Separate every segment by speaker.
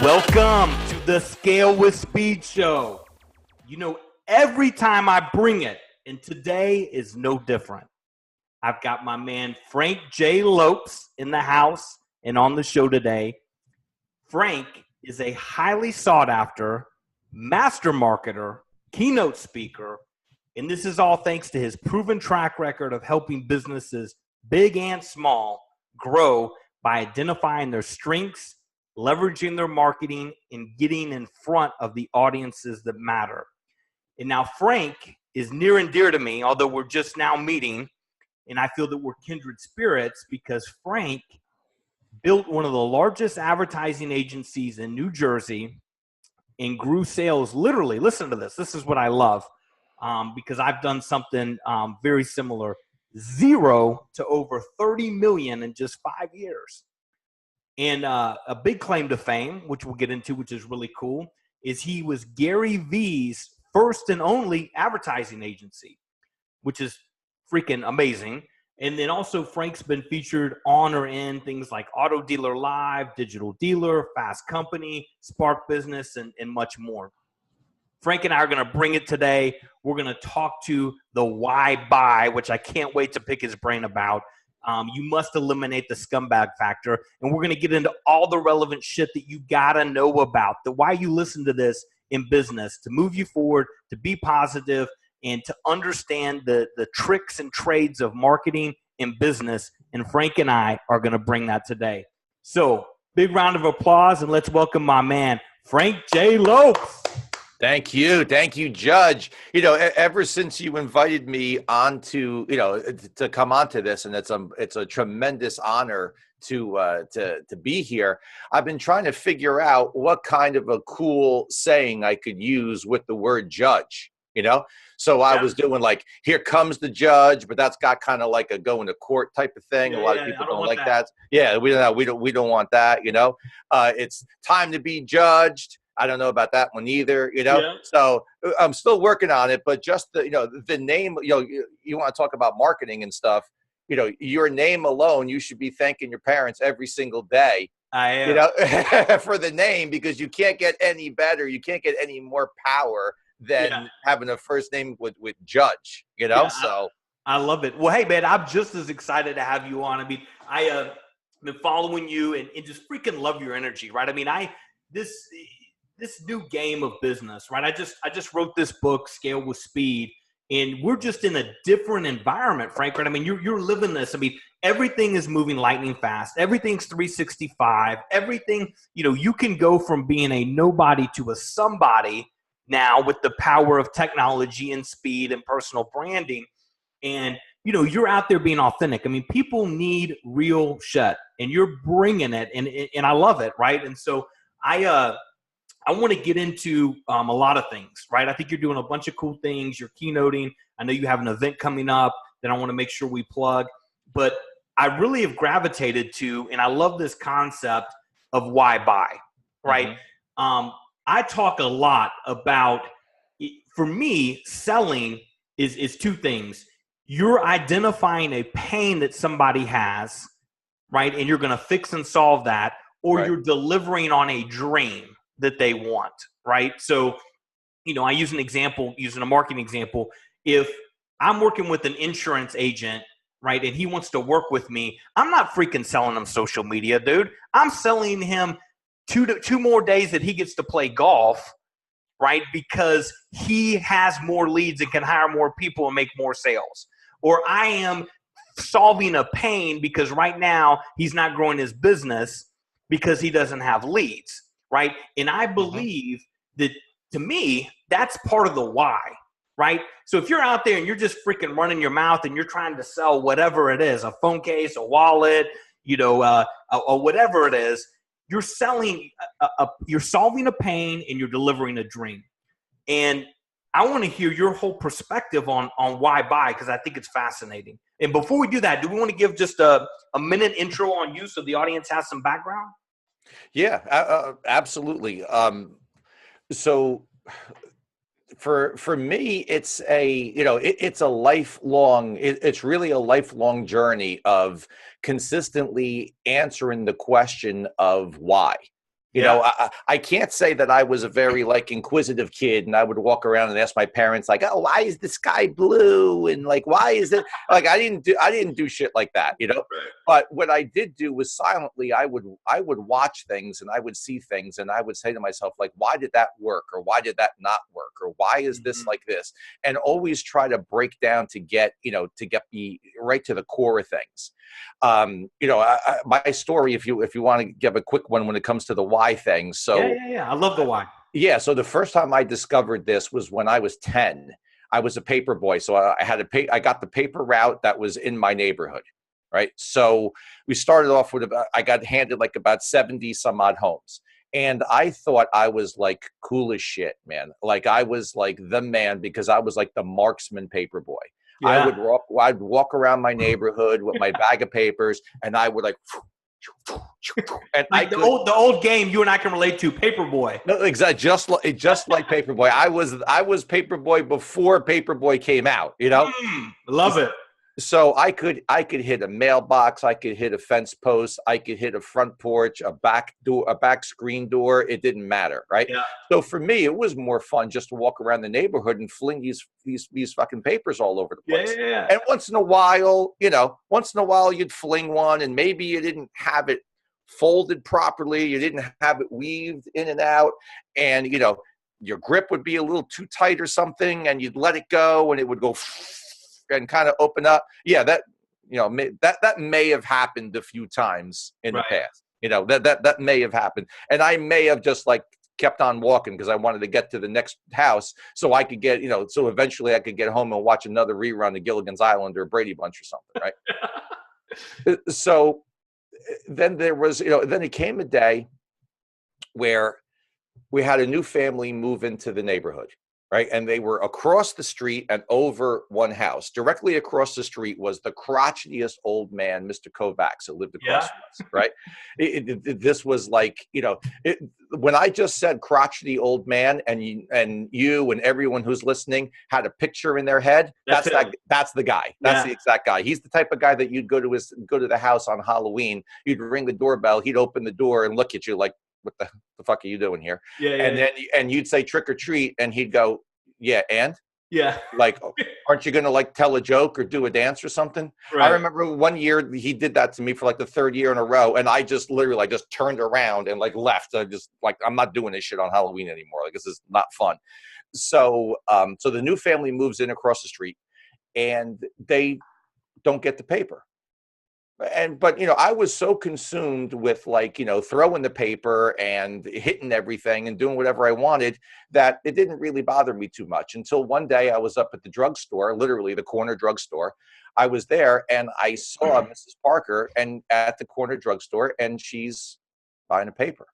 Speaker 1: Welcome to the Scale with Speed show. You know, every time I bring it, and today is no different. I've got my man Frank J. Lopes in the house and on the show today. Frank is a highly sought after master marketer, keynote speaker, and this is all thanks to his proven track record of helping businesses, big and small, grow by identifying their strengths, leveraging their marketing, and getting in front of the audiences that matter. And now Frank is near and dear to me, although we're just now meeting, and I feel that we're kindred spirits because Frank built one of the largest advertising agencies in New Jersey and grew sales literally. Listen to this. This is what I love because I've done something very similar. 0 to over 30 million in just 5 years. And a big claim to fame, which we'll get into, which is really cool, is he was Gary Vee's first and only advertising agency, which is freaking amazing. And then also Frank's been featured on or in things like Auto Dealer Live, Digital Dealer, Fast Company, Spark Business, and much more. Frank and I are going to bring it today. We're going to talk to the why buy, which I can't wait to pick his brain about. You must eliminate the scumbag factor. And we're going to get into all the relevant shit that you got to know about, the why you listen to this in business, to move you forward, to be positive, and to understand the tricks and trades of marketing and business. And Frank and I are going to bring that today. So big round of applause, and let's welcome my man, Frank J. Lopes.
Speaker 2: Thank you, Judge. You know, ever since you invited me onto, to come onto this, and it's a tremendous honor to be here. I've been trying to figure out what kind of a cool saying I could use with the word judge. So I was doing like, here comes the judge, but that's got kind of like a going to court type of thing. A lot of people don't like that. Yeah, we don't want that. It's time to be judged. I don't know about that one either, So I'm still working on it, but just the name, you want to talk about marketing and stuff, your name alone, you should be thanking your parents every single day.
Speaker 1: I am.
Speaker 2: For the name, because you can't get any better. You can't get any more power than having a first name with Judge, so.
Speaker 1: I love it. Well, hey, man, I'm just as excited to have you on. I mean, I've been following you and just freaking love your energy, right? I mean, this new game of business, right? I just wrote this book, Scale with Speed, and we're just in a different environment, Frank, right? I mean, you're living this. I mean, everything is moving lightning fast. Everything's 365. Everything, you can go from being a nobody to a somebody now with the power of technology and speed and personal branding. And, you're out there being authentic. I mean, people need real shit, and you're bringing it, and I love it, right? And so I want to get into a lot of things, right? I think you're doing a bunch of cool things. You're keynoting. I know you have an event coming up that I want to make sure we plug. But I really have gravitated to, and I love this concept of why buy, right? Mm-hmm. I talk a lot about, for me, selling is two things. You're identifying a pain that somebody has, right? And you're going to fix and solve that, or You're delivering on a dream that they want, right? So, I use an example, using a marketing example. If I'm working with an insurance agent, right, and he wants to work with me, I'm not freaking selling him social media, dude. I'm selling him two more days that he gets to play golf, right? Because he has more leads and can hire more people and make more sales. Or I am solving a pain because right now he's not growing his business because he doesn't have leads. Right. And I believe that, to me, that's part of the why. Right. So if you're out there and you're just freaking running your mouth and you're trying to sell whatever it is, a phone case, a wallet, or whatever it is, you're selling, you're solving a pain and you're delivering a dream. And I want to hear your whole perspective on why buy, because I think it's fascinating. And before we do that, do we want to give just a minute intro on you so the audience has some background?
Speaker 2: Yeah, absolutely. So For me, it's it's a lifelong, it's really a lifelong journey of consistently answering the question of why.
Speaker 1: Yeah.
Speaker 2: I can't say that I was a very like inquisitive kid and I would walk around and ask my parents like, oh, why is the sky blue? And like, why is it like, I didn't do shit like that,
Speaker 1: Right.
Speaker 2: but what I did do was silently, I would watch things and I would see things and I would say to myself, like, why did that work? Or why did that not work? Or why is this
Speaker 1: Mhm.
Speaker 2: like this? And always try to break down to get, to get me right to the core of things. My story, if you want to give a quick one when it comes to the why thing.
Speaker 1: Yeah,
Speaker 2: So
Speaker 1: yeah, yeah. I love the why.
Speaker 2: yeah, so the first time I discovered this was when I was 10. I was a paper boy, so I got the paper route that was in my neighborhood, right? So we started off with I got handed like about 70 some odd homes. And I thought I was like cool as shit, man. Like I was like the man because I was like the marksman paper boy.
Speaker 1: Yeah.
Speaker 2: I'd walk around my neighborhood with my bag of papers and I would like and I
Speaker 1: Like the
Speaker 2: could
Speaker 1: old game you and I can relate to, Paperboy.
Speaker 2: no, exactly. Just like Paperboy. I was Paperboy before Paperboy came out.
Speaker 1: Love it.
Speaker 2: So I could hit a mailbox, I could hit a fence post, I could hit a front porch, a back door, a back screen door. It didn't matter, right?
Speaker 1: Yeah.
Speaker 2: So for me, it was more fun just to walk around the neighborhood and fling these fucking papers all over the
Speaker 1: Yeah, yeah,
Speaker 2: place.
Speaker 1: yeah.
Speaker 2: And once in a while you'd fling one, and maybe you didn't have it folded properly, you didn't have it weaved in and out, and your grip would be a little too tight or something, and you'd let it go, and it would go and kind of open up. Yeah, that may have happened a few times in the
Speaker 1: Right.
Speaker 2: past. That may have happened, and I may have just like kept on walking because I wanted to get to the next house so I could get, so eventually I could get home and watch another rerun of Gilligan's Island or Brady Bunch or something, right? So then there was, then it came a day where we had a new family move into the neighborhood, right? And they were across the street and over one house. Directly across the street was the crotchetiest old man, Mr. Kovacs, that lived
Speaker 1: Yeah.
Speaker 2: across from us, right? This was like, when I just said crotchety old man, and you and everyone who's listening had a picture in their head,
Speaker 1: That's him.
Speaker 2: that's the guy. That's
Speaker 1: Yeah.
Speaker 2: the exact guy. He's the type of guy that you'd go to the house on Halloween. You'd ring the doorbell. He'd open the door and look at you like, what the fuck are you doing here?
Speaker 1: Yeah, yeah,
Speaker 2: And then you'd say trick or treat, and he'd go, yeah, and
Speaker 1: yeah.
Speaker 2: like, aren't you gonna like tell a joke or do a dance or something? I
Speaker 1: Right.
Speaker 2: remember one year he did that to me for like the third year in a row, and I just literally like just turned around and like left. I just like, I'm not doing this shit on Halloween anymore. Like, this is not fun. So the new family moves in across the street, and they don't get the paper. But I was so consumed with like, throwing the paper and hitting everything and doing whatever I wanted that it didn't really bother me too much until one day I was up at the drugstore, literally the corner drugstore. I was there and I saw Mrs. Parker and at the corner drugstore, and she's buying a paper.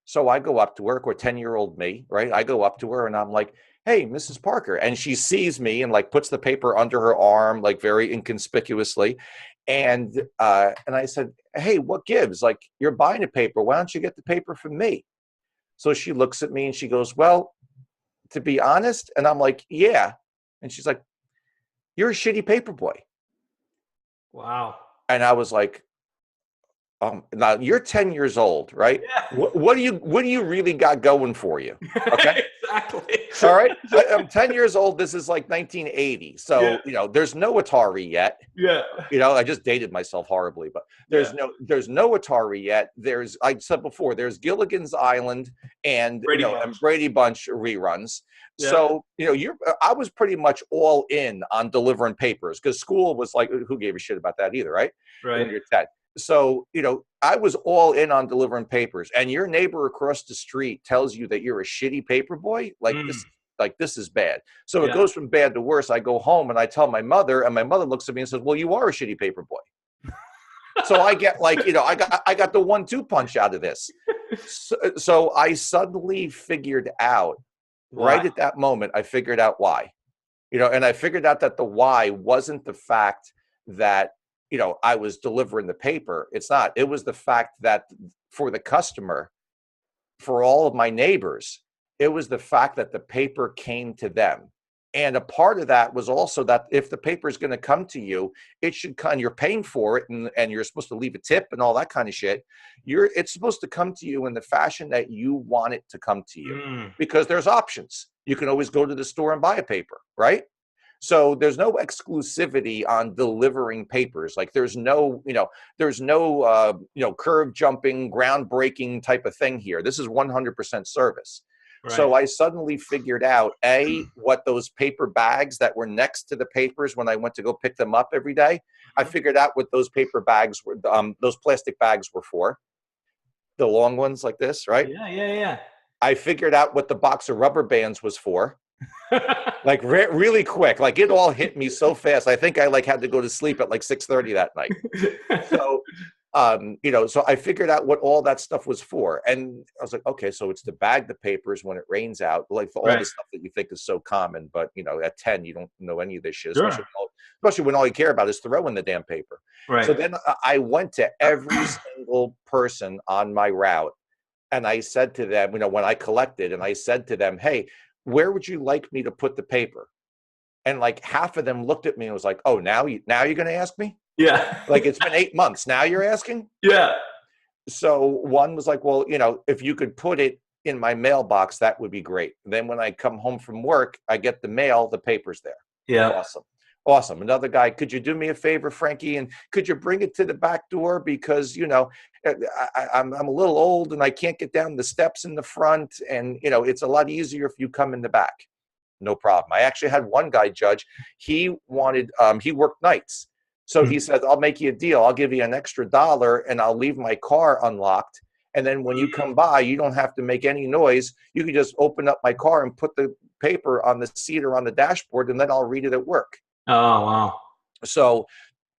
Speaker 2: So I go up to her, or 10-year-old me, right? I go up to her and I'm like, hey, Mrs. Parker. And she sees me and like puts the paper under her arm, like very inconspicuously. And I said, hey, what gives? Like, you're buying a paper. Why don't you get the paper from me? So she looks at me and she goes, well, to be honest. And I'm like, yeah. And she's like, you're a shitty paper boy.
Speaker 1: Wow.
Speaker 2: And I was like, now you're 10 years old, right?
Speaker 1: Yeah.
Speaker 2: What do you really got going for you? Okay.
Speaker 1: Exactly.
Speaker 2: All right. I'm 10 years old. This is like 1980. So,
Speaker 1: Yeah.
Speaker 2: there's no Atari yet.
Speaker 1: Yeah.
Speaker 2: I just dated myself horribly, but there's no Atari yet. There's, I said before, there's Gilligan's Island and,
Speaker 1: Brady
Speaker 2: and
Speaker 1: Bunch.
Speaker 2: Brady Bunch reruns.
Speaker 1: Yeah.
Speaker 2: So, I was pretty much all in on delivering papers because school was like, who gave a shit about that either, right?
Speaker 1: Right.
Speaker 2: When you're 10. So, I was all in on delivering papers, and your neighbor across the street tells you that you're a shitty paper boy. This is bad. So
Speaker 1: Yeah.
Speaker 2: it goes from bad to worse. I go home and I tell my mother, and my mother looks at me and says, well, you are a shitty paper boy. So I get like, I got the 1-2 punch out of this. So I suddenly figured out right at that moment, I figured out why, and I figured out that the why wasn't the fact that, I was delivering the paper. It's not. It was the fact that for the customer, for all of my neighbors, It was the fact that the paper came to them. And a part of that was also that if the paper is going to come to you, it should come, you're paying for it, and you're supposed to leave a tip and all that kind of shit. It's supposed to come to you in the fashion that you want it to come to you, because there's options. You can always go to the store and buy a paper, right? So there's no exclusivity on delivering papers. Like there's no curve jumping, groundbreaking type of thing here. This is 100% service. Right. So I suddenly figured out, what those paper bags that were next to the papers when I went to go pick them up every day, I figured out what those paper bags were, those plastic bags were for. The long ones like this, right?
Speaker 1: Yeah.
Speaker 2: I figured out what the box of rubber bands was for. Like really quick. Like it all hit me so fast. I think I had to go to sleep at 6:30 that night. So so I figured out what all that stuff was for. And I was like, okay, so it's to bag the papers when it rains out, for all the stuff that you think is so common. But, at 10, you don't know any of this shit, especially when all you care about is throwing the damn paper. Right. So then I went to every single person on my route, and I said to them, when I collected, and I said to them, hey, where would you like me to put the paper? And half of them looked at me and was like, oh, now you're going to ask me?
Speaker 1: Yeah.
Speaker 2: It's been 8 months. Now you're asking?
Speaker 1: Yeah.
Speaker 2: So one was like, well, if you could put it in my mailbox, that would be great. Then when I come home from work, I get the mail, the paper's there.
Speaker 1: Yeah.
Speaker 2: Awesome. Another guy, could you do me a favor, Frankie? And could you bring it to the back door? Because, I'm a little old and I can't get down the steps in the front. And, it's a lot easier if you come in the back. No problem. I actually had one guy, Judge, he wanted, he worked nights. So he said, I'll make you a deal. I'll give you an extra $1 and I'll leave my car unlocked. And then when you come by, you don't have to make any noise. You can just open up my car and put the paper on the seat or on the dashboard, and then I'll read it at work.
Speaker 1: Oh, wow.
Speaker 2: So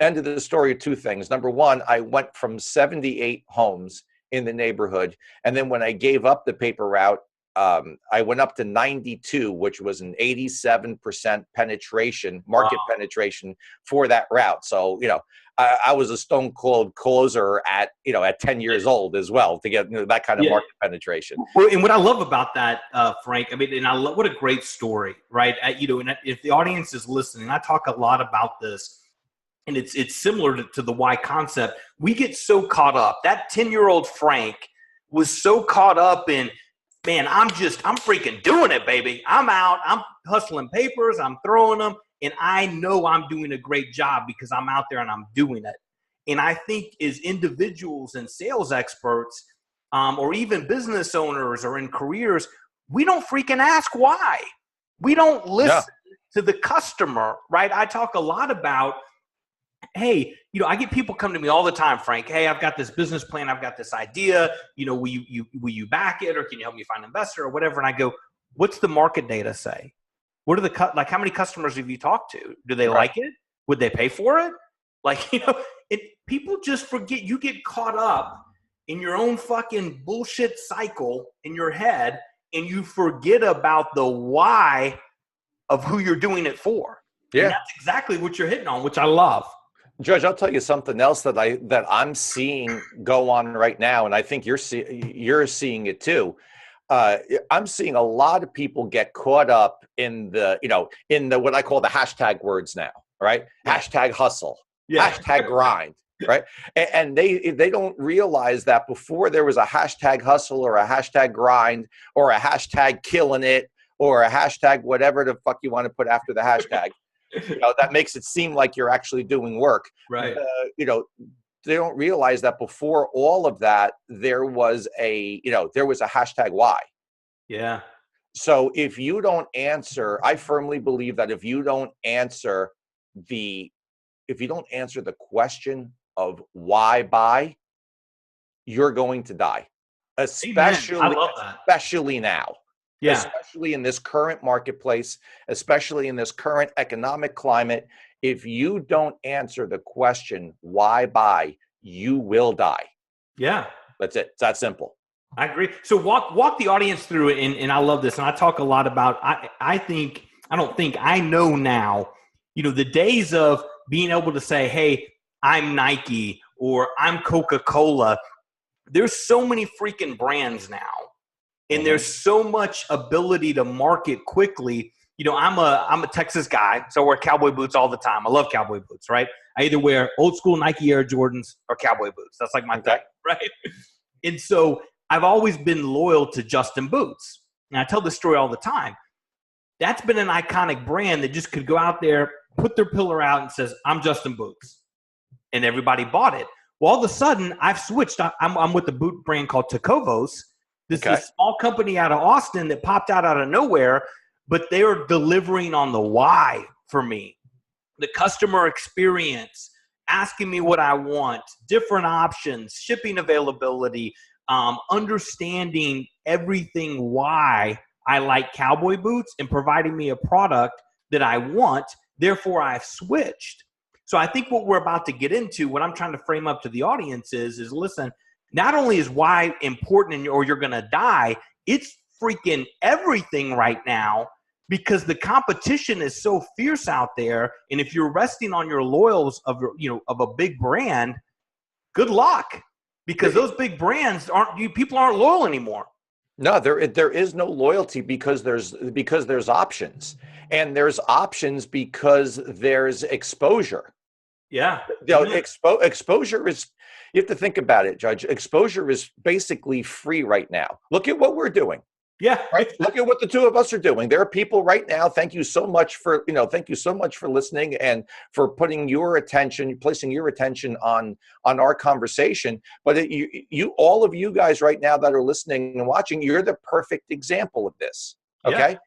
Speaker 2: end of the story, two things. Number one, I went from 78 homes in the neighborhood. And then when I gave up the paper route, I went up to 92, which was an 87% penetration, market penetration for that route. So, I was a stone cold closer at 10 years old as well to get that kind of market penetration.
Speaker 1: Well, and what I love about that, Frank, and I love, what a great story, right? And if the audience is listening, I talk a lot about this, and it's similar to the why concept. We get so caught up. That 10-year-old Frank was so caught up in, man, I'm freaking doing it, baby. I'm out. I'm hustling papers. I'm throwing them. And I know I'm doing a great job because I'm out there and I'm doing it. And I think as individuals and sales experts, or even business owners or in careers, we don't freaking ask why. We don't listen to the customer, right? I talk a lot about, hey, I get people come to me all the time, Frank. Hey, I've got this business plan. I've got this idea. Will you back it, or can you help me find an investor or whatever? And I go, what's the market data say? What are how many customers have you talked to? Do they like it? Would they pay for it? People just forget. You get caught up in your own fucking bullshit cycle in your head, and you forget about the why of who you're doing it for. Yeah. And that's exactly what you're hitting on, which I love.
Speaker 2: Judge, I'll tell you something else that I'm seeing go on right now, and I think you're seeing it too. I'm seeing a lot of people get caught up in the what I call the hashtag words now, right? Yeah. Hashtag hustle, hashtag grind, right? And they don't realize that before there was a hashtag hustle or a hashtag grind or a hashtag killing it or a hashtag whatever the fuck you want to put after the hashtag. That makes it seem like you're actually doing work.
Speaker 1: Right.
Speaker 2: They don't realize that before all of that, there was a hashtag why.
Speaker 1: Yeah.
Speaker 2: So if you don't answer, I firmly believe that if you don't answer the question of why buy, you're going to die. Especially now. Yeah. Especially in this current marketplace, especially in this current economic climate, if you don't answer the question, why buy, you will die.
Speaker 1: Yeah.
Speaker 2: That's it. It's that simple.
Speaker 1: I agree. So walk the audience through it. And I love this. And I talk a lot about, I know now, the days of being able to say, hey, I'm Nike or I'm Coca-Cola. There's so many freaking brands now. And there's so much ability to market quickly. You know, I'm a Texas guy, so I wear cowboy boots all the time. I love cowboy boots, right? I either wear old school Nike Air Jordans or cowboy boots. That's like my thing, right? And so I've always been loyal to Justin Boots. And I tell this story all the time. That's been an iconic brand that just could go out there, put their pillar out and says, I'm Justin Boots. And everybody bought it. Well, all of a sudden, I've switched. I'm with a boot brand called Tecovos. This is a small company out of Austin that popped out of nowhere, but they're delivering on the why for me. The customer experience, asking me what I want, different options, shipping availability, understanding everything why I like cowboy boots and providing me a product that I want. Therefore, I've switched. So I think what we're about to get into, what I'm trying to frame up to the audience is listen, not only is why important or you're going to die, it's freaking everything right now because the competition is so fierce out there. And if you're resting on your loyals of a big brand, good luck because those big brands people aren't loyal anymore.
Speaker 2: No, there is no loyalty because there's options, and there's options because there's exposure.
Speaker 1: Yeah.
Speaker 2: You know, exposure is, you have to think about it, Judge. Exposure is basically free right now. Look at what we're doing.
Speaker 1: Yeah.
Speaker 2: Right. Look at what the two of us are doing. There are people right now. Thank you so much for listening and for placing your attention on our conversation. But all of you guys right now that are listening and watching, you're the perfect example of this. Okay. Yeah.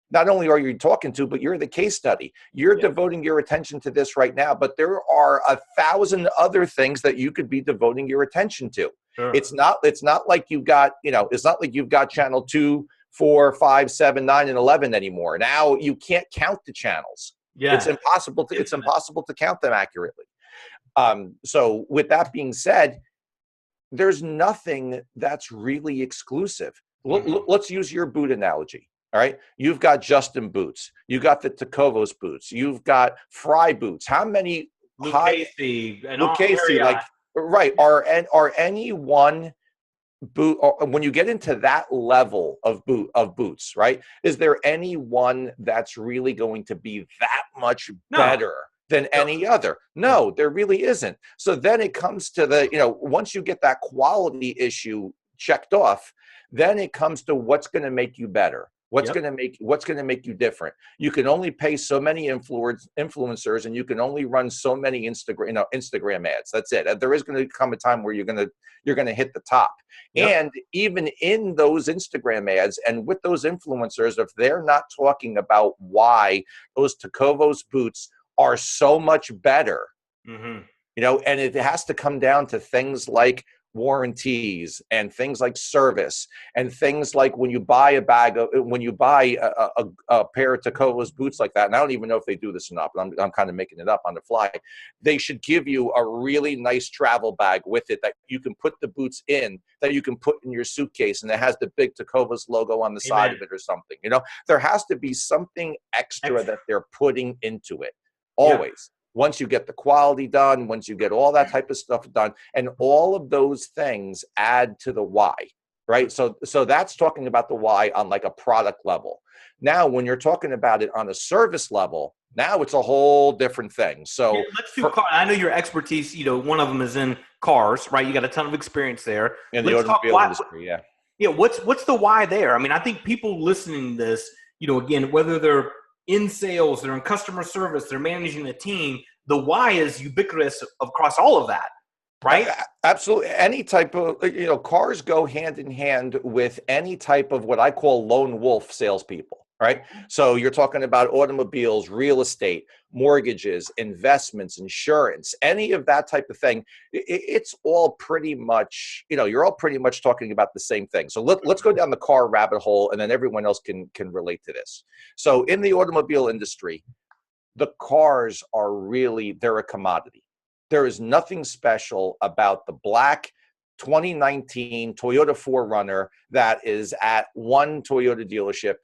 Speaker 2: Not only are you talking to, but you're the case study. You're devoting your attention to this right now, but there are 1,000 other things that you could be devoting your attention to. Sure. It's not like you've got, it's not like you've got channel 2, 4, 5, 7, 9, and 11 anymore. Now you can't count the channels. Yeah. It's impossible to count them accurately. So with that being said, there's nothing that's really exclusive. Let's use your boot analogy. All right. You've got Justin Boots. You got the Tecovos boots. You've got Fry boots. How many
Speaker 1: Luke Casey,
Speaker 2: like, right. Are any one boot, or when you get into that level of boots, right? Is there any one that's really going to be that much better than any other? No, there really isn't. So then it comes to once you get that quality issue checked off, then it comes to what's going to make you better. What's going to make you different? You can only pay so many influencers, and you can only run so many Instagram ads. That's it. There is going to come a time where you're going to hit the top. Yep. And even in those Instagram ads and with those influencers, if they're not talking about why those Tecovos boots are so much better, and it has to come down to things like warranties and things like service and things like when you buy a pair of Tecovos boots like that, and I don't even know if they do this or not, but I'm kind of making it up on the fly. They should give you a really nice travel bag with it that you can put the boots in, that you can put in your suitcase, and it has the big Tecovos logo on the side of it or something. There has to be something extra that they're putting into it always. Yeah. Once you get the quality done, once you get all that type of stuff done, and all of those things add to the why, right? So that's talking about the why on like a product level. Now, when you're talking about it on a service level, now it's a whole different thing. So
Speaker 1: let's do I know your expertise, one of them is in cars, right? You got a ton of experience there.
Speaker 2: In the automobile industry, yeah.
Speaker 1: Yeah, what's the why there? I mean, I think people listening to this, again, whether they're in sales, they're in customer service, they're managing a team, the why is ubiquitous across all of that, right?
Speaker 2: Absolutely. Any type of, cars go hand in hand with any type of what I call lone wolf salespeople, right? So you're talking about automobiles, real estate, mortgages, investments, insurance, any of that type of thing. It's all pretty much, you're all pretty much talking about the same thing. So let's go down the car rabbit hole, and then everyone else can relate to this. So in the automobile industry, the cars are they're a commodity. There is nothing special about the black 2019 Toyota 4Runner that is at one Toyota dealership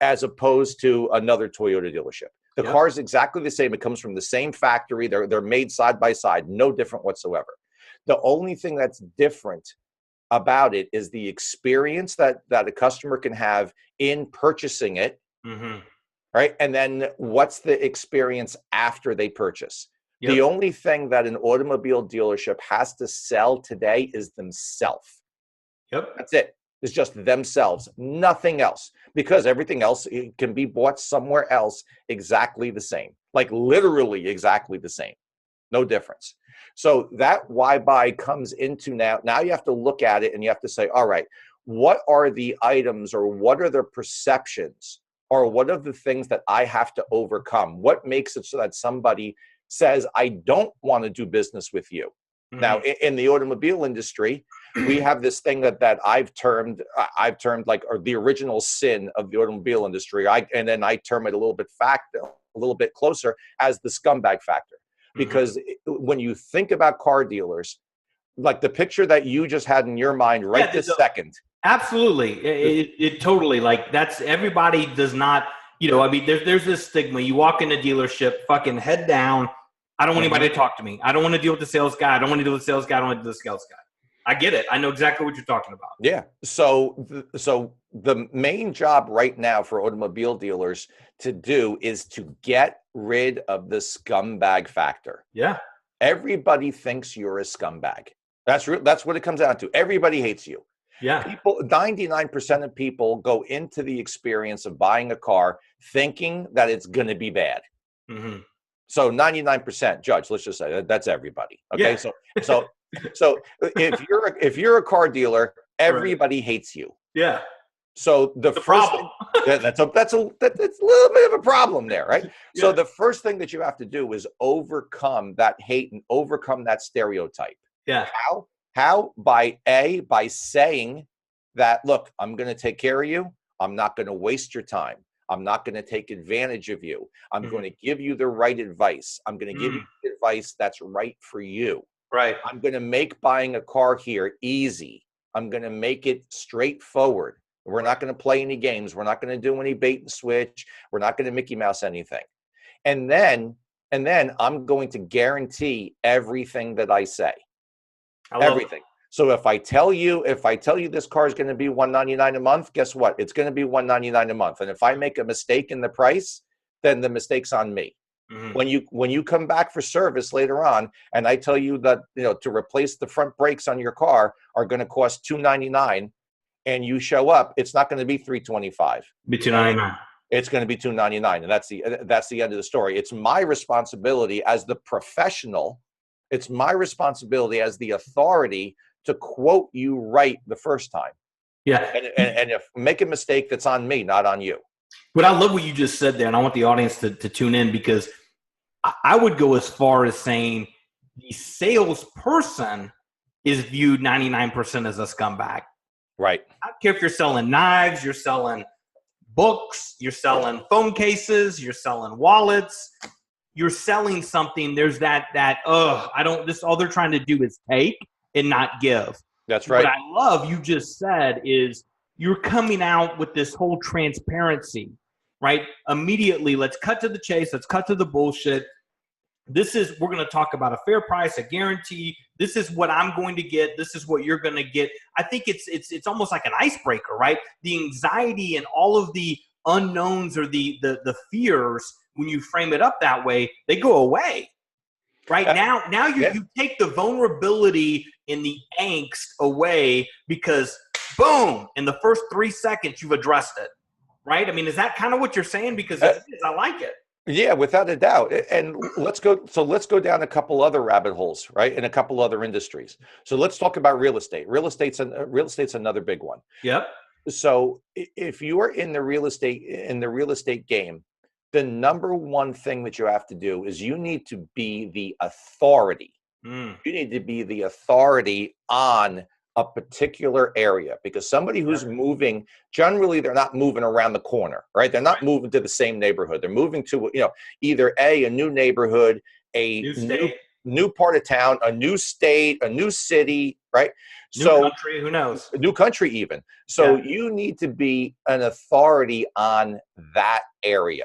Speaker 2: as opposed to another Toyota dealership. The car is exactly the same. It comes from the same factory. They're made side by side, no different whatsoever. The only thing that's different about it is the experience that a customer can have in purchasing it, right? And then what's the experience after they purchase? Yep. The only thing that an automobile dealership has to sell today is themselves.
Speaker 1: Yep.
Speaker 2: That's it. It's just themselves, nothing else, because everything else can be bought somewhere else exactly the same, like literally exactly the same. No difference. So that why buy comes into now you have to look at it and you have to say, all right, what are the items or what are the perceptions or what are the things that I have to overcome? What makes it so that somebody says, I don't want to do business with you? Now, in the automobile industry, we have this thing that I've termed like, or the original sin of the automobile industry. And then I term it a little bit closer as the scumbag factor. Because when you think about car dealers, like the picture that you just had in your mind this second.
Speaker 1: Absolutely. It totally, like, that's, everybody does not, I mean, there's this stigma. You walk in a dealership, fucking head down. I don't want anybody to talk to me. I don't want to deal with the sales guy. I don't want to deal with the sales guy. I don't want to deal with the sales guy. I get it. I know exactly what you're talking about.
Speaker 2: Yeah. So the main job right now for automobile dealers to do is to get rid of the scumbag factor.
Speaker 1: Yeah.
Speaker 2: Everybody thinks you're a scumbag. That's what it comes down to. Everybody hates you.
Speaker 1: Yeah.
Speaker 2: 99% of people go into the experience of buying a car thinking that it's going to be bad. So 99%, Judge, let's just say that's everybody. Okay. Yeah. So if you're a car dealer, everybody hates you.
Speaker 1: Yeah.
Speaker 2: So the first
Speaker 1: problem.
Speaker 2: That's a little bit of a problem there, right? Yeah. So the first thing that you have to do is overcome that hate and overcome that stereotype.
Speaker 1: Yeah.
Speaker 2: How? By saying that, look, I'm going to take care of you. I'm not going to waste your time. I'm not going to take advantage of you. I'm going to give you the right advice. I'm going to give you advice that's right for you.
Speaker 1: Right.
Speaker 2: I'm going to make buying a car here easy. I'm going to make it straightforward. We're not going to play any games. We're not going to do any bait and switch. We're not going to Mickey Mouse anything. And then I'm going to guarantee everything that I say. Everything. So if I tell you this car is going to be $199 a month, guess what? It's going to be $199 a month. And if I make a mistake in the price, then the mistake's on me. When you come back for service later on, and I tell you that to replace the front brakes on your car are going to cost $299, and you show up, it's not going to be $325.
Speaker 1: Be $299.
Speaker 2: It's going to be $299, and that's the end of the story. It's my responsibility as the professional. It's my responsibility as the authority to quote you right the first time.
Speaker 1: Yeah.
Speaker 2: And if make a mistake, that's on me, not on you.
Speaker 1: But I love what you just said there, and I want the audience to tune in, because I would go as far as saying the salesperson is viewed 99% as a scumbag.
Speaker 2: Right.
Speaker 1: I don't care if you're selling knives, you're selling books, you're selling phone cases, you're selling wallets, you're selling something. There's all they're trying to do is take and not give.
Speaker 2: That's right.
Speaker 1: What I love you just said is you're coming out with this whole transparency, right? Immediately, let's cut to the chase. Let's cut to the bullshit. We're going to talk about a fair price, a guarantee. This is what I'm going to get. This is what you're going to get. I think it's almost like an icebreaker, right? The anxiety and all of the unknowns or the fears, when you frame it up that way, they go away. Right now you take the vulnerability and the angst away, because boom, in the first 3 seconds you've addressed it. Right? I mean, is that kind of what you're saying? Because I like it.
Speaker 2: Yeah, without a doubt. And let's go down a couple other rabbit holes, right? In a couple other industries. So let's talk about real estate. Real estate's another big one.
Speaker 1: Yep.
Speaker 2: So if you are in the real estate game, the number one thing that you have to do is you need to be the authority. You need to be the authority on a particular area, because somebody who's moving, generally they're not moving around the corner, right? They're not moving to the same neighborhood. They're moving to, either a new neighborhood, a new part of town, a new state, a new city, right?
Speaker 1: New country, who knows?
Speaker 2: A new country even. So you need to be an authority on that area.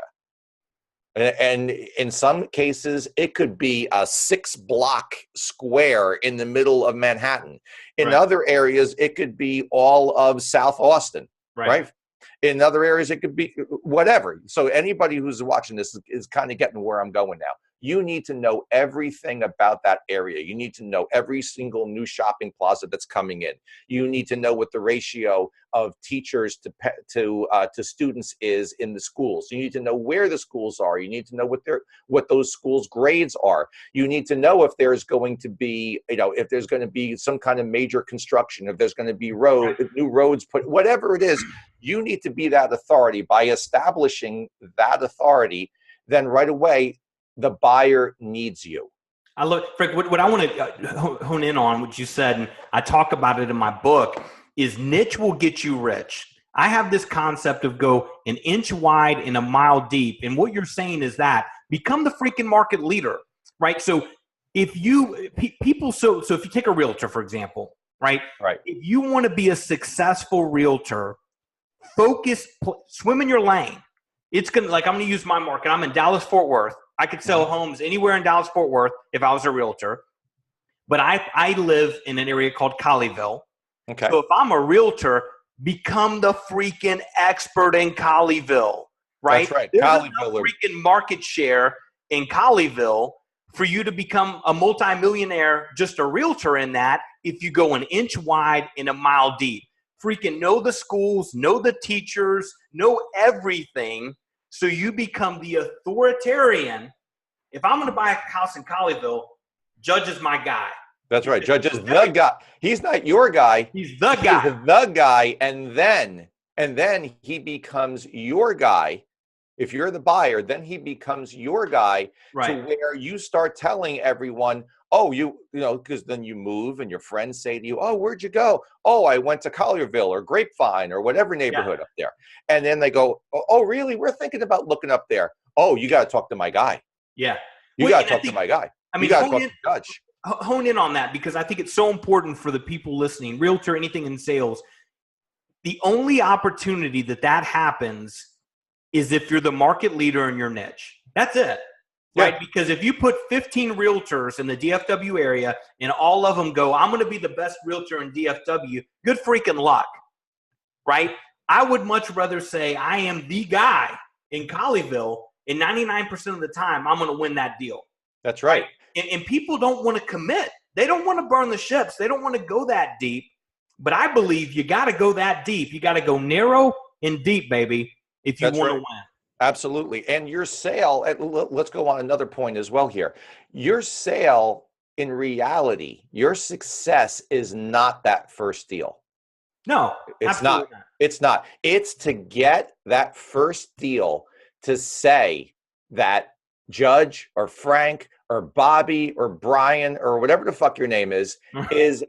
Speaker 2: And in some cases, it could be a 6-block square in the middle of Manhattan. In other areas, it could be all of South Austin, right? In other areas, it could be whatever. So anybody who's watching this is kind of getting where I'm going now. You need to know everything about that area. You need to know every single new shopping plaza that's coming in. You need to know what the ratio of teachers to students is in the schools. You need to know where the schools are. You need to know what those schools' grades are. You need to know if there's going to be, if there's going to be some kind of major construction, if there's going to be new roads put, whatever it is. You need to be that authority. By establishing that authority, then right away, the buyer needs you.
Speaker 1: I look, Frank, what I want to hone in on, what you said, and I talk about it in my book, is niche will get you rich. I have this concept of go an inch wide and a mile deep. And what you're saying is that become the freaking market leader, right? So if you, people, so if you take a realtor, for example, right? If you want to be a successful realtor, focus, swim in your lane. It's going to, like, I'm going to use my market. I'm in Dallas, Fort Worth. I could sell homes anywhere in Dallas, Fort Worth if I was a realtor. But I live in an area called Colleyville. Okay. So if I'm a realtor, become the freaking expert in Colleyville, right?
Speaker 2: That's right.
Speaker 1: There's enough freaking market share in Colleyville for you to become a multimillionaire, just a realtor in that, if you go an inch wide and a mile deep. Freaking know the schools, know the teachers, know everything, so you become the authoritarian. If I'm going to buy a house in Colleyville, Judge is my guy.
Speaker 2: That's right. Judge is the guy. He's not your guy.
Speaker 1: He's the guy.
Speaker 2: He's the guy, and then he becomes your guy. If you're the buyer, then he becomes your guy, to where you start telling everyone, oh, because then you move and your friends say to you, oh, where'd you go? Oh, I went to Collierville or Grapevine or whatever neighborhood up there. And then they go, oh, really? We're thinking about looking up there. Oh, you got to talk to my guy.
Speaker 1: Yeah.
Speaker 2: You got to talk to my guy. I mean, you got to talk to Judge.
Speaker 1: Hone in on that, because I think it's so important for the people listening, realtor, anything in sales. The only opportunity that happens is if you're the market leader in your niche. That's it. Right? Yeah. Because if you put 15 realtors in the DFW area and all of them go, I'm going to be the best realtor in DFW, good freaking luck. Right? I would much rather say I am the guy in Colleyville, and 99% of the time I'm going to win that deal.
Speaker 2: That's right.
Speaker 1: And people don't want to commit. They don't want to burn the ships. They don't want to go that deep. But I believe you got to go that deep. You got to go narrow and deep, baby, if you want to win.
Speaker 2: Absolutely. And your sale, let's go on another point as well here. Your sale, in reality, your success is not that first deal.
Speaker 1: No,
Speaker 2: it's not. It's not. It's to get that first deal to say that Judge or Frank or Bobby or Brian or whatever the fuck your name is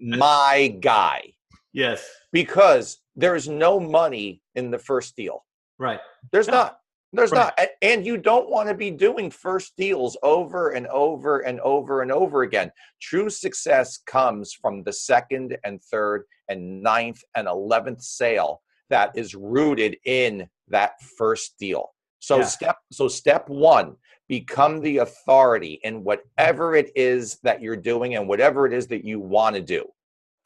Speaker 2: my guy.
Speaker 1: Yes.
Speaker 2: Because there's no money in the first deal.
Speaker 1: Right.
Speaker 2: There's not. There's not. And you don't want to be doing first deals over and over and over and over again. True success comes from the second and third and ninth and 11th sale that is rooted in that first deal. So step one, become the authority in whatever it is that you're doing and whatever it is that you want to do.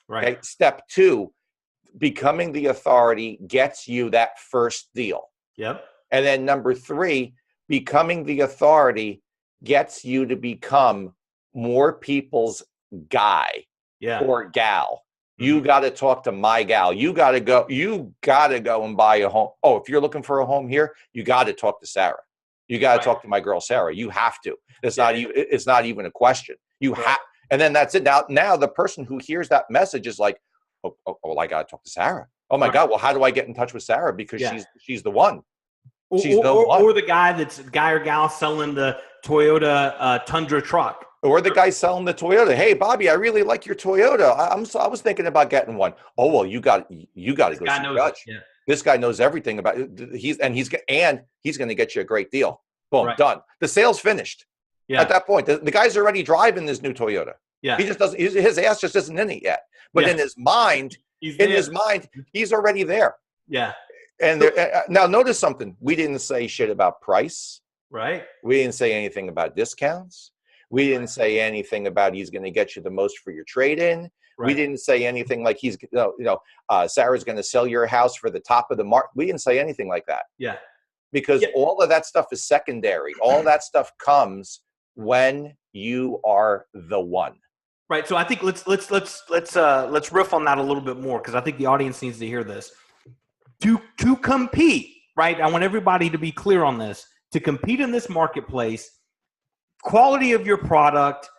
Speaker 1: Right.
Speaker 2: Okay? Step two, becoming the authority gets you that first deal.
Speaker 1: Yep.
Speaker 2: And then number three, becoming the authority gets you to become more people's guy or gal. You got to talk to my gal. You got to go and buy a home. Oh, if you're looking for a home here, you got to talk to Sarah. You got to talk to my girl, Sarah. You have to. It's not even a question. You have, and then that's it. Now the person who hears that message is like, oh, I got to talk to Sarah. Oh my God. Well, how do I get in touch with Sarah? Because she's the one.
Speaker 1: Or the guy or gal selling the Toyota Tundra truck.
Speaker 2: Or the guy selling the Toyota. Hey, Bobby, I really like your Toyota. I was thinking about getting one. Oh, well, you got to go see Judge. Yeah. This guy knows everything about it. He's going to get you a great deal. Boom, done. The sale's finished. Yeah. At that point, the guy's already driving this new Toyota. Yeah. He just doesn't. His ass just isn't in it yet. But in his mind, he's already there.
Speaker 1: Yeah.
Speaker 2: And now notice something. We didn't say shit about price.
Speaker 1: Right.
Speaker 2: We didn't say anything about discounts. We didn't say anything about he's going to get you the most for your trade-in. We
Speaker 1: Right.
Speaker 2: didn't say anything like he's, Sarah's going to sell your house for the top of the market. We didn't say anything like that.
Speaker 1: Yeah.
Speaker 2: Because all of that stuff is secondary. All that stuff comes when you are the one.
Speaker 1: Right. So I think let's riff on that a little bit more, because I think the audience needs to hear this. To compete, right? I want everybody to be clear on this. To compete in this marketplace, quality of your product,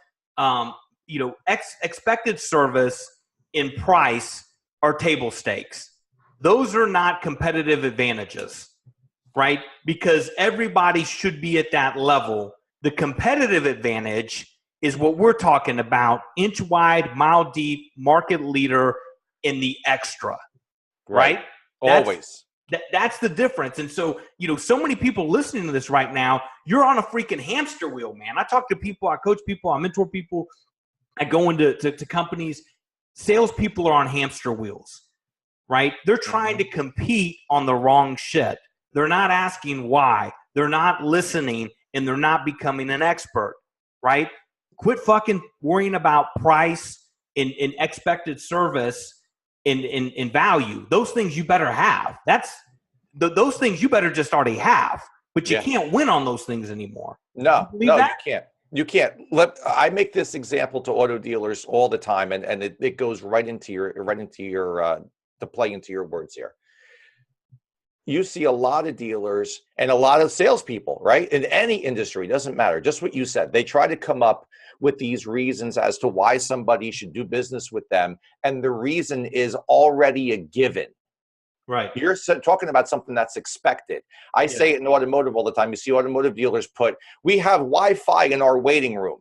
Speaker 1: expected service, in price are table stakes. Those are not competitive advantages, right? Because everybody should be at that level. The competitive advantage is what we're talking about: inch wide, mile deep, market leader in the extra, right?
Speaker 2: Always.
Speaker 1: That's the difference. And so, so many people listening to this right now, you're on a freaking hamster wheel, man. I talk to people, I coach people, I mentor people, I go into companies. Salespeople are on hamster wheels, right? They're trying to compete on the wrong shit. They're not asking why. They're not listening, and they're not becoming an expert, right? Quit fucking worrying about price and expected service in value. Those things you better have. Those things you better just already have. But you can't win on those things anymore.
Speaker 2: No, you can't. You can't. I make this example to auto dealers all the time, and it goes right into your to play into your words here. You see a lot of dealers and a lot of salespeople, right? In any industry, doesn't matter. Just what you said. They try to come up with these reasons as to why somebody should do business with them, and the reason is already a given.
Speaker 1: Right.
Speaker 2: You're talking about something that's expected. I say it in automotive all the time. You see automotive dealers put, we have Wi-Fi in our waiting room.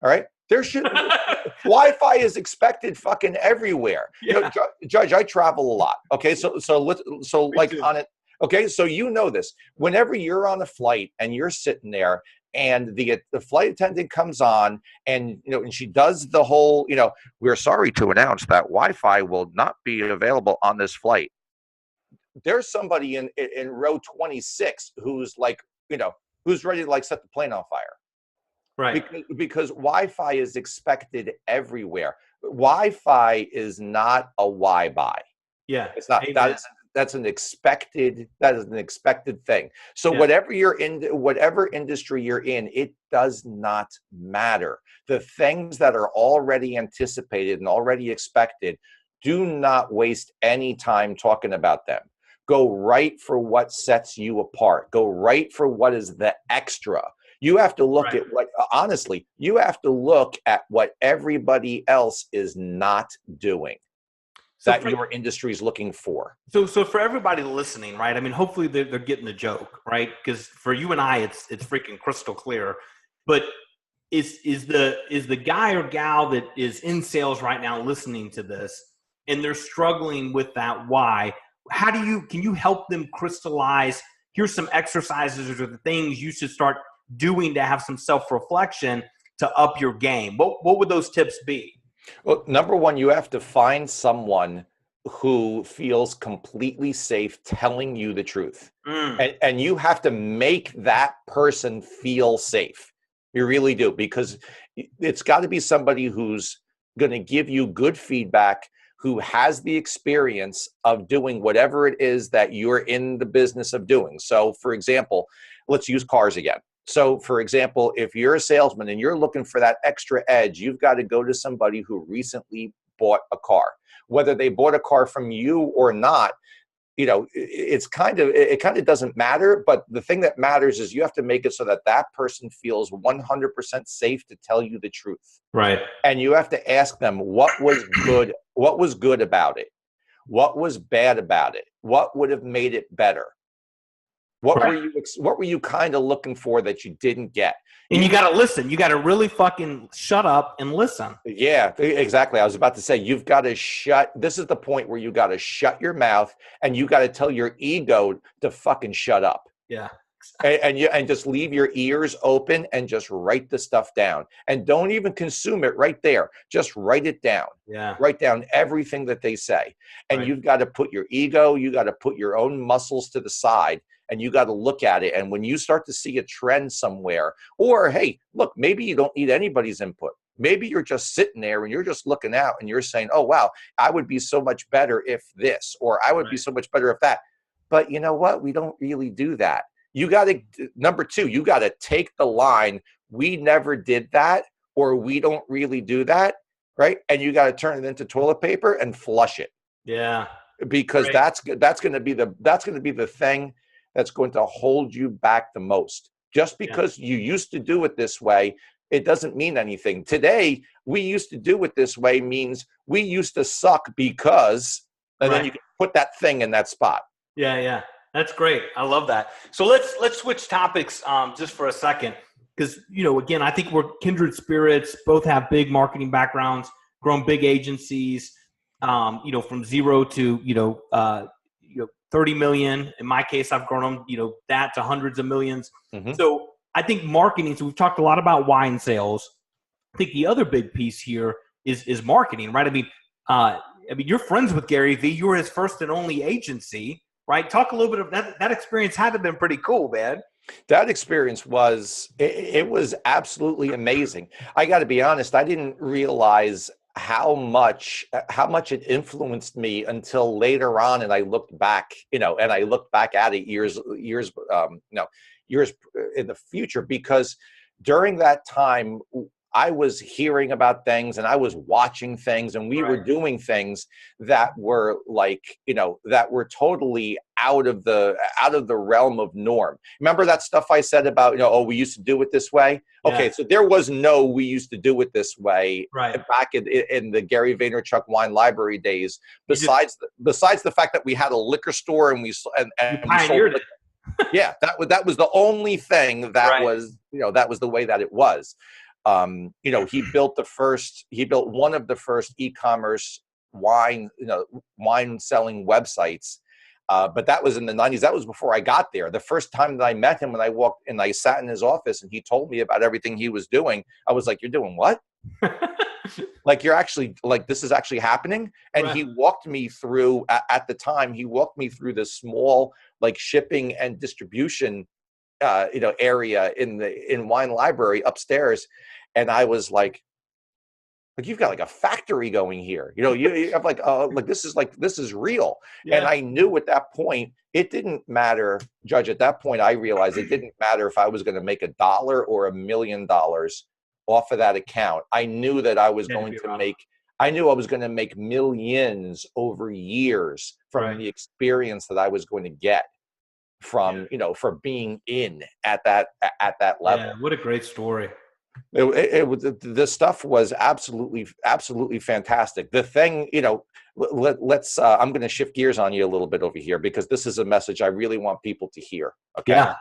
Speaker 2: All right. There should Wi-Fi is expected fucking everywhere.
Speaker 1: Yeah.
Speaker 2: Judge, I travel a lot. Okay. So like
Speaker 1: too.
Speaker 2: on it. Okay. So this, whenever you're on a flight and you're sitting there and the flight attendant comes on and, and she does the whole, we're sorry to announce that Wi-Fi will not be available on this flight. There's somebody in row 26 who's like, who's ready to like set the plane on fire.
Speaker 1: Right.
Speaker 2: Because Wi-Fi is expected everywhere. Wi-Fi is not a why-buy.
Speaker 1: Yeah.
Speaker 2: It's not.
Speaker 1: Amen.
Speaker 2: That is an expected thing. So whatever industry you're in, it does not matter. The things that are already anticipated and already expected, do not waste any time talking about them. Go right for what sets you apart. Go right for what is the extra. You have to look at you have to look at what everybody else is not doing. Your industry is looking for. So
Speaker 1: for everybody listening, right? I mean, hopefully they're getting the joke, right? Because for you and I, it's freaking crystal clear. But is the guy or gal that is in sales right now listening to this, and they're struggling with that why? Can you help them crystallize? Here's some exercises or the things you should start doing to have some self-reflection to up your game. What would those tips be?
Speaker 2: Well, number one, you have to find someone who feels completely safe telling you the truth. And you have to make that person feel safe. You really do, because it's got to be somebody who's going to give you good feedback, who has the experience of doing whatever it is that you're in the business of doing. So, for example, let's use cars again. So, for example, if you're a salesman and you're looking for that extra edge, you've got to go to somebody who recently bought a car. Whether they bought a car from you or not, it kind of doesn't matter. But the thing that matters is you have to make it so that that person feels 100% safe to tell you the truth.
Speaker 1: Right.
Speaker 2: And you have to ask them what was good, what was good about it, what was bad about it, what would have made it better. What were you kind of looking for that you didn't get?
Speaker 1: And you got to listen. You got to really fucking shut up and listen.
Speaker 2: Yeah, exactly. I was about to say, you've got to this is the point where you got to shut your mouth and you got to tell your ego to fucking shut up.
Speaker 1: Yeah.
Speaker 2: and just leave your ears open and just write the stuff down, and don't even consume it right there. Just write it down.
Speaker 1: Yeah.
Speaker 2: Write down everything that they say. And
Speaker 1: Right.
Speaker 2: you've got to put your ego, you got to put your own muscles to the side, and you got to look at it. And when you start to see a trend somewhere, or hey, look, maybe you don't need anybody's input. Maybe you're just sitting there and you're just looking out and you're saying, oh, wow, I would be so much better if this, or I would be so much better if that. But you know what? We don't really do that. You got to, number two, you got to take the line, we never did that, or we don't really do that, right? And you got to turn it into toilet paper and flush it.
Speaker 1: Yeah.
Speaker 2: Because
Speaker 1: Right.
Speaker 2: that's going to be the thing that's going to hold you back the most. Just because you used to do it this way, it doesn't mean anything. Today, we used to do it this way means we used to suck because, and then you can put that thing in that spot.
Speaker 1: Yeah, yeah. That's great. I love that. So let's switch topics just for a second, because, you know, again, I think we're kindred spirits, both have big marketing backgrounds, grown big agencies, you know, from zero to, 30 million. In my case, I've grown them, you know, that to hundreds of millions.
Speaker 2: Mm-hmm.
Speaker 1: So I think marketing, so we've talked a lot about wine sales. I think the other big piece here is marketing, right? I mean, you're friends with Gary Vee. You were his first and only agency, right? Talk a little bit of that. That experience had to have been pretty cool, man.
Speaker 2: That experience it was absolutely amazing. I got to be honest, I didn't realize how much it influenced me until later on, and I looked back, at it years in the future, because during that time I was hearing about things and I was watching things, and we were doing things that were that were totally out of the realm of norm. Remember that stuff I said about, we used to do it this way? Yeah. Okay, so there was no we used to do it this way back in the Gary Vaynerchuk Wine Library days, besides the fact that we had a liquor store and we
Speaker 1: pioneered it.
Speaker 2: Yeah, that was the only thing that was, that was the way that it was. He built one of the first e-commerce wine selling websites. But that was in the 90s. That was before I got there. The first time that I met him, when I walked and I sat in his office and he told me about everything he was doing, I was like, "You're doing what?" Like, you're actually, like, this is actually happening? And he walked me through, at the time, he walked me through this small, like, shipping and distribution area in Wine Library upstairs. And I was like, you've got like a factory going here. You have this is real. Yeah. And I knew at that point, it didn't matter, Judge. At that point, I realized it didn't matter if I was going to make $1 or $1 million off of that account. I knew that I was going to make millions over years from the experience that I was going to get from, for being in at that level.
Speaker 1: Yeah, what a great story.
Speaker 2: The stuff was absolutely fantastic. The thing, let's I'm going to shift gears on you a little bit over here, because this is a message I really want people to hear. Okay. Yeah.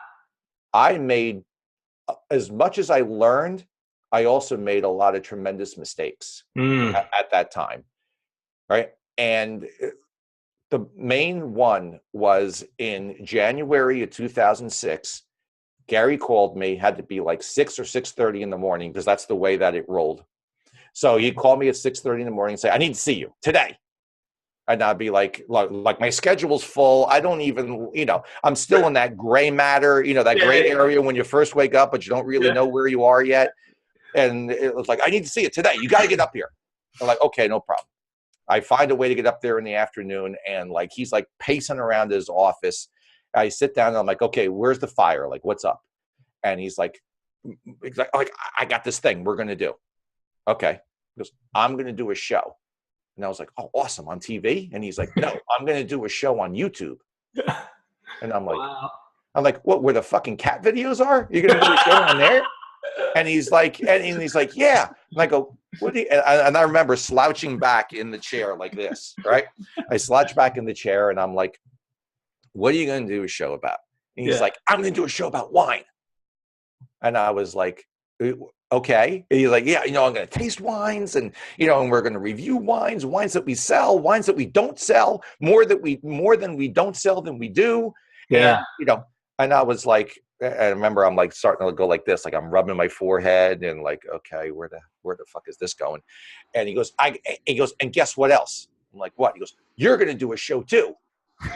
Speaker 2: I made, as much as I learned, I also made a lot of tremendous mistakes at that time. Right. And the main one was in January of 2006. Gary called me, had to be like 6 or 6:30 in the morning, because that's the way that it rolled. So he'd call me at 6:30 in the morning and say, "I need to see you today." And I'd be like my schedule's full. I don't even, I'm still in that gray matter, that gray area when you first wake up, but you don't really know where you are yet. And it was like, "I need to see it today. You got to get up here." I'm like, "Okay, no problem." I find a way to get up there in the afternoon, and like, he's like pacing around his office. I sit down and I'm like, "Okay, where's the fire? Like, what's up?" And he's like, "I got this thing we're going to do." Okay. He goes, "I'm going to do a show." And I was like, "Oh, awesome, on TV?" And he's like, "No, I'm going to do a show on YouTube." And I'm like, wow. "What, where the fucking cat videos are? You're going to do a show on there?" And he's like, "Yeah." And I go, "What do you," and I remember slouching back in the chair like this, right? I slouch back in the chair and I'm like, "What are you going to do a show about?" And he's like, "I'm going to do a show about wine." And I was like, "Okay." And he's like, "Yeah, I'm going to taste wines, and, and we're going to review wines that we sell, wines that we don't sell, more than we don't sell than we do." Yeah. And, and I was like, I remember I'm like starting to go like this, like I'm rubbing my forehead and like, okay, where the fuck is this going? And he goes, and guess what else? I'm like, what? He goes, you're going to do a show too.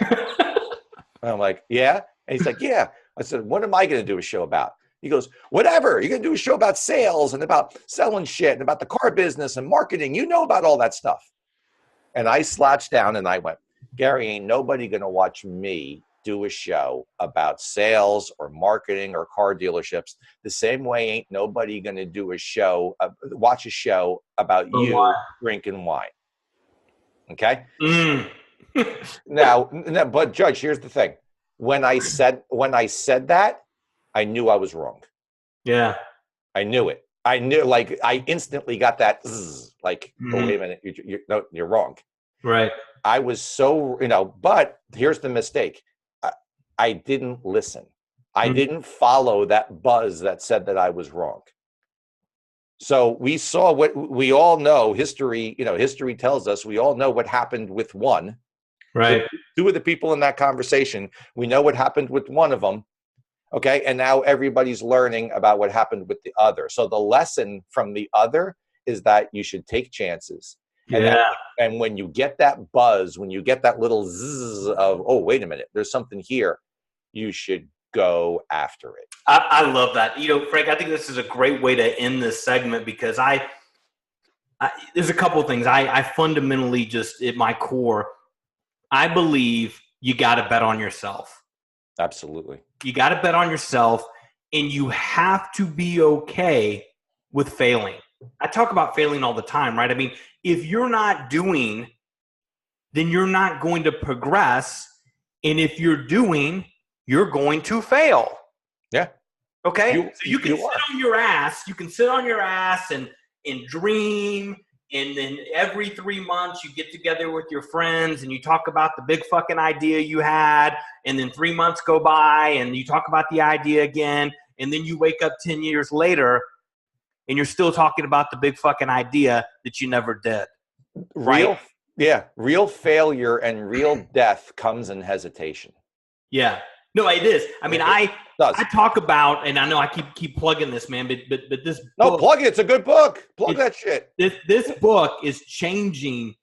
Speaker 2: And I'm like, yeah. And he's like, yeah. I said, what am I going to do a show about? He goes, whatever. You're going to do a show about sales and about selling shit and about the car business and marketing. You know about all that stuff. And I slouched down and I went, Gary, ain't nobody going to watch me do a show about sales or marketing or car dealerships. The same way ain't nobody going to do a show, watch a show about you drinking wine. Okay. Now, but Judge, here's the thing. When I said that, I knew I was wrong.
Speaker 1: Yeah.
Speaker 2: I knew it. I knew, like, I instantly got that, like, oh, wait a minute, you're wrong.
Speaker 1: Right.
Speaker 2: I was so, but here's the mistake. I didn't listen. I didn't follow that buzz that said that I was wrong. So we saw what we all know, history tells us, we all know what happened with one.
Speaker 1: Right.
Speaker 2: Two of the people in that conversation, we know what happened with one of them. Okay. And now everybody's learning about what happened with the other. So the lesson from the other is that you should take chances. And when you get that buzz, when you get that little zzz of, oh, wait a minute, there's something here, you should go after it.
Speaker 1: I love that. Frank, I think this is a great way to end this segment because there's a couple of things. I fundamentally just at my core, I believe you got to bet on yourself.
Speaker 2: Absolutely.
Speaker 1: You got to bet on yourself, and you have to be okay with failing. I talk about failing all the time, right? I mean, if you're not doing, then you're not going to progress. And if you're doing, you're going to fail.
Speaker 2: Yeah.
Speaker 1: Okay. So you can sit on your ass. You can sit on your ass and dream. And then every 3 months you get together with your friends and you talk about the big fucking idea you had. And then 3 months go by and you talk about the idea again. And then you wake up 10 years later and you're still talking about the big fucking idea that you never did. Right?
Speaker 2: Real failure and real death comes in hesitation.
Speaker 1: Yeah. No, it is. I mean, I talk about, and I know I keep plugging this, man, but this book,
Speaker 2: plug it. It's a good book. Plug that shit.
Speaker 1: This book is changing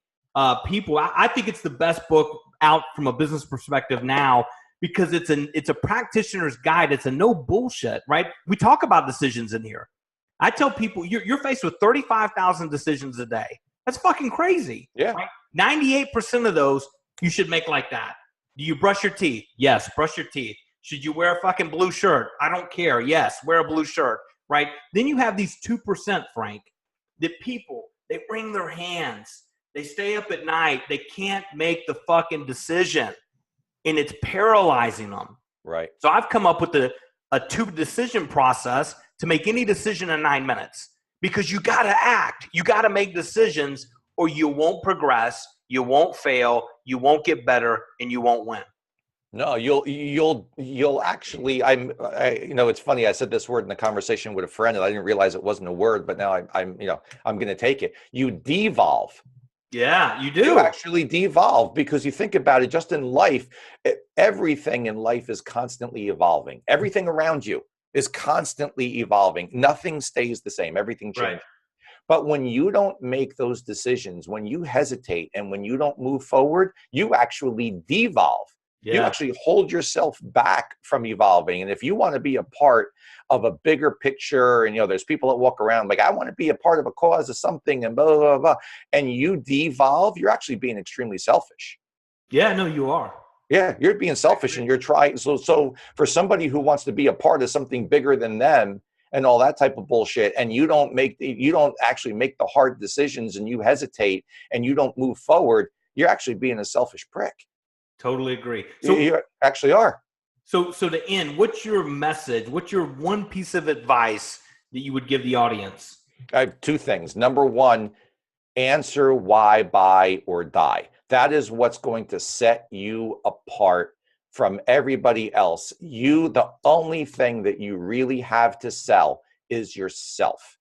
Speaker 1: people. I think it's the best book out from a business perspective now because it's a practitioner's guide. It's a no bullshit, right? We talk about decisions in here. I tell people you're faced with 35,000 decisions a day. That's fucking crazy.
Speaker 2: Yeah.
Speaker 1: Right? 98% of those you should make like that. Do you brush your teeth? Yes, brush your teeth. Should you wear a fucking blue shirt? I don't care. Yes, wear a blue shirt, right? Then you have these 2%, Frank, that people, they wring their hands. They stay up at night. They can't make the fucking decision, and it's paralyzing them.
Speaker 2: Right.
Speaker 1: So I've come up with a 2-decision process to make any decision in 9 minutes because you got to act. You got to make decisions or you won't progress. You won't fail, you won't get better, and you won't win.
Speaker 2: No, you'll actually. It's funny. I said this word in a conversation with a friend, and I didn't realize it wasn't a word. But now I'm going to take it. You devolve.
Speaker 1: Yeah, you do.
Speaker 2: You actually devolve because you think about it. Just in life, everything in life is constantly evolving. Everything around you is constantly evolving. Nothing stays the same. Everything changes. Right. But when you don't make those decisions, when you hesitate and when you don't move forward, you actually devolve. Yeah. You actually hold yourself back from evolving. And if you want to be a part of a bigger picture, and there's people that walk around like, I want to be a part of a cause of something and blah, blah, blah, blah, and you devolve, you're actually being extremely selfish.
Speaker 1: Yeah, no, you are.
Speaker 2: Yeah, you're being selfish and you're trying. So for somebody who wants to be a part of something bigger than them, and all that type of bullshit, and you don't actually make the hard decisions, and you hesitate, and you don't move forward, you're actually being a selfish prick.
Speaker 1: Totally agree.
Speaker 2: So you actually are.
Speaker 1: So to end, what's your message? What's your one piece of advice that you would give the audience?
Speaker 2: I have 2 things. Number 1, answer why, buy, or die. That is what's going to set you apart from everybody else. The only thing that you really have to sell is yourself.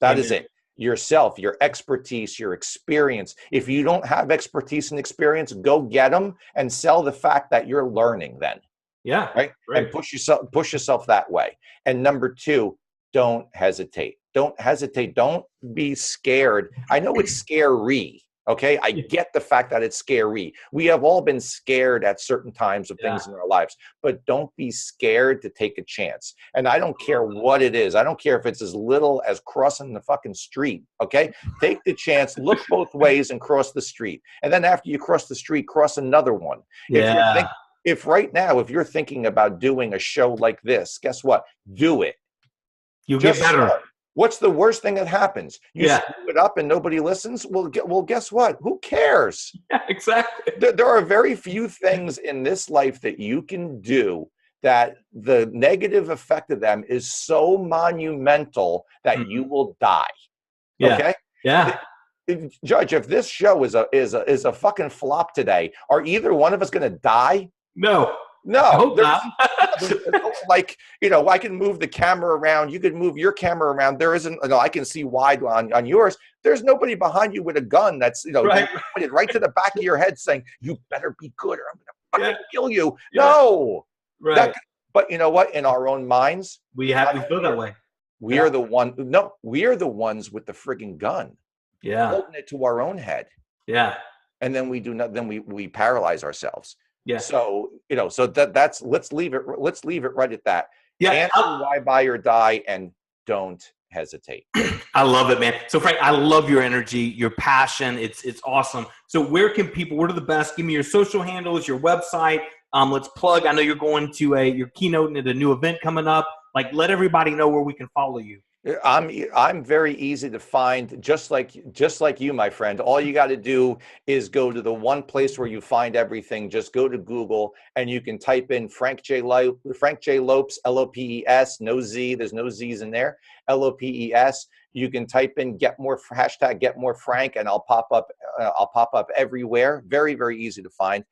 Speaker 2: That is it. Yourself, your expertise, your experience. If you don't have expertise and experience, go get them and sell the fact that you're learning then.
Speaker 1: Yeah.
Speaker 2: Right. And push yourself that way. And number two, don't hesitate. Don't hesitate. Don't be scared. I know it's scary. Okay. I get the fact that it's scary. We have all been scared at certain times of things in our lives, but don't be scared to take a chance. And I don't care what it is. I don't care if it's as little as crossing the fucking street. Okay. Take the chance, look both ways and cross the street. And then after you cross the street, cross another one.
Speaker 1: Yeah.
Speaker 2: If right now, if you're thinking about doing a show like this, guess what? Do it.
Speaker 1: You'll get better.
Speaker 2: Start. What's the worst thing that happens? You screw it up and nobody listens? Well, guess what? Who cares?
Speaker 1: Yeah, exactly.
Speaker 2: There are very few things in this life that you can do that the negative effect of them is so monumental that you will die.
Speaker 1: Yeah.
Speaker 2: Okay?
Speaker 1: Yeah.
Speaker 2: Judge, if this show is a fucking flop today, are either one of us going to die?
Speaker 1: No.
Speaker 2: I
Speaker 1: hope not.
Speaker 2: Like, I can move the camera around. You can move your camera around. There isn't, I can see wide on yours. There's nobody behind you with a gun that's, pointed right to the back of your head saying, you better be good or I'm going to fucking kill you. Yeah. No.
Speaker 1: Right.
Speaker 2: But you know what? In our own minds,
Speaker 1: we feel that way.
Speaker 2: We are the ones with the friggin' gun.
Speaker 1: Yeah.
Speaker 2: Holding it to our own head.
Speaker 1: Yeah.
Speaker 2: And then we paralyze ourselves.
Speaker 1: Yeah.
Speaker 2: So, that's let's leave it right at that.
Speaker 1: Yeah.
Speaker 2: Answer why, buy, or die, and don't hesitate.
Speaker 1: I love it, man. So Frank, I love your energy, your passion. It's awesome. So what are the best? Give me your social handles, your website. Let's plug. I know you're going to you're keynoting at a new event coming up. Like, let everybody know where we can follow you.
Speaker 2: I'm very easy to find, just like you, my friend. All you got to do is go to the one place where you find everything. Just go to Google and you can type in Frank J. Lopes, Lopes, no Z. There's no Z's in there. Lopes. You can type in hashtag Get More Frank, and I'll pop up everywhere. Very, very easy to find.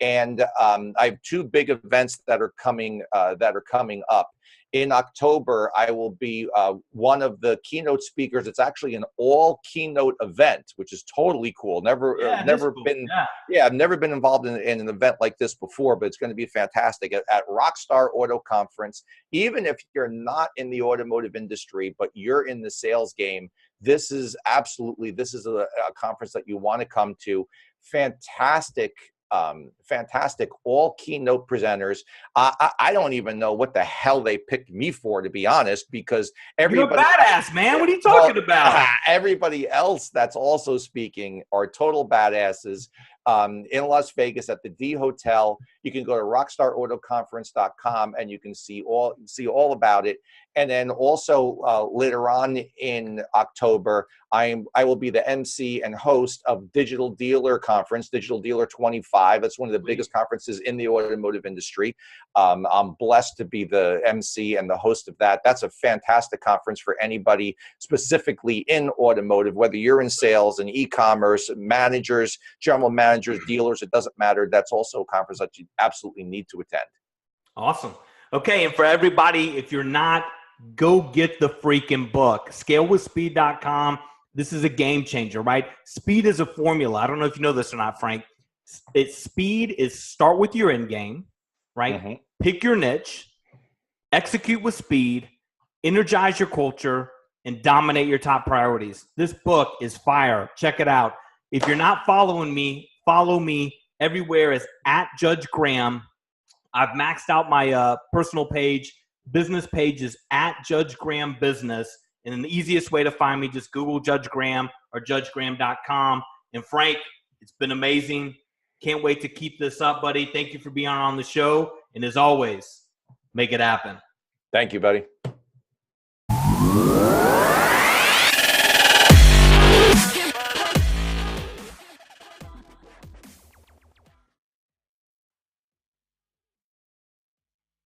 Speaker 2: And I have two big events that are coming up. In October, I will be one of the keynote speakers. It's actually an all keynote event, which is totally cool. I've never been involved in an event like this before, but it's going to be fantastic at Rockstar Auto Conference. Even if you're not in the automotive industry, but you're in the sales game, this is a conference that you want to come to. Fantastic all keynote presenters. I don't even know what the hell they picked me for, to be honest, because everybody—
Speaker 1: You're a badass, man. What are you talking about?
Speaker 2: Everybody else that's also speaking are total badasses. In Las Vegas at the D Hotel. You can go to rockstarautoconference.com and you can see all about it. And then also later on in October, I will be the MC and host of Digital Dealer Conference, Digital Dealer 25. That's one of the biggest conferences in the automotive industry. I'm blessed to be the MC and the host of that. That's a fantastic conference for anybody specifically in automotive, whether you're in sales and e-commerce, managers, general managers, dealers, it doesn't matter. That's also a conference that you absolutely need to attend.
Speaker 1: Awesome. Okay. And for everybody, if you're not, go get the freaking book, scalewithspeed.com. This is a game changer, right? Speed is a formula. I don't know if you know this or not, Frank. Speed is start with your end game, right? Mm-hmm. Pick your niche, execute with speed, energize your culture, and dominate your top priorities. This book is fire. Check it out. If you're not following me, follow me everywhere as @JudgeGraham. I've maxed out my personal page. Business page is @JudgeGrahamBusiness. And the easiest way to find me, just Google Judge Graham or judgegraham.com. And Frank, it's been amazing. Can't wait to keep this up, buddy. Thank you for being on the show. And as always, make it happen.
Speaker 2: Thank you, buddy.